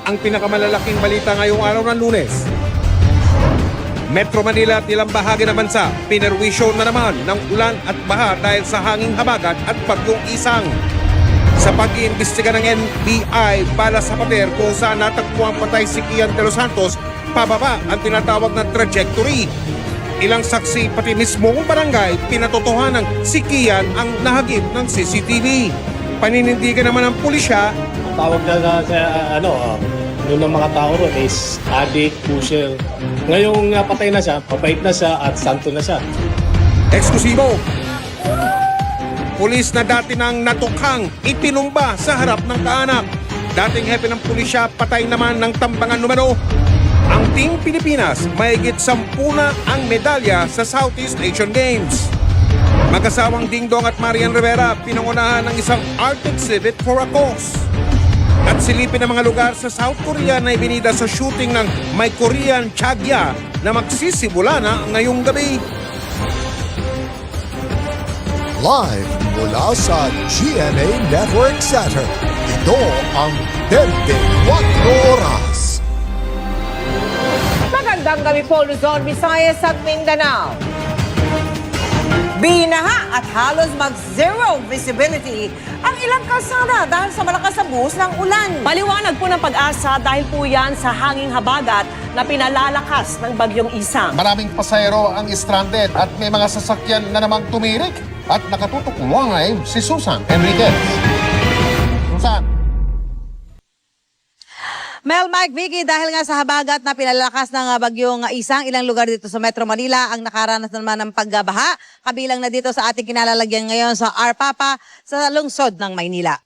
ang pinakamalalaking balita ngayong araw ng Lunes. Metro Manila at ilang bahagi ng bansa, pinerwisyo na naman ng ulan at baha dahil sa hanging habagat at bagyong Isang. Sa pag-iimbestiga ng NBI bala sa pader kung saan natagpuang patay si Kian de los Santos, pababa ang tinatawag na trajectory. Ilang saksi pati mismong barangay pinatotohanan si Kian ang nahagip ng CCTV. Paninindigan naman ng pulisya. Ang tawag na sa doon ng mga tao ron is addict, pusher. Ngayong patay na siya, papait na siya at santo na siya. Eksklusibo. Pulis na dati nang natukhang itinumba sa harap ng kaanak. Dating hepe ng pulisya patay naman ng tambangan numero. Ang Team Pilipinas mahigit 10 na ang medalya sa Southeast Asian Games. Mag-asawang Dingdong at Marian Rivera pinangunahan ng isang art exhibit for a cause. At silipin ng mga lugar sa South Korea na ibinida sa shooting ng My Korean Chagya na magsisimula na ngayong gabi. Live mula sa GMA Network Center, ito ang 24 Oras. Magandang gabi po, Luzon, Visayas at Mindanao. Binaha at halos mag-zero visibility ang ilang kalsada dahil sa malakas na buhos ng ulan. Paliwanag po ng Pag-asa dahil po yan sa hanging habagat na pinalalakas ng bagyong Isang. Maraming pasahero ang stranded at may mga sasakyan na namang tumirik at nakatutok live si Susan Enriquez. Susan. Mel, Mike, Vicky, dahil nga sa habagat na pinalakas ng bagyong Isang, ilang lugar dito sa Metro Manila ang nakaranas naman ng pagbaha. Kabilang na dito sa ating kinalalagyan ngayon sa Arpapa sa lungsod ng Maynila.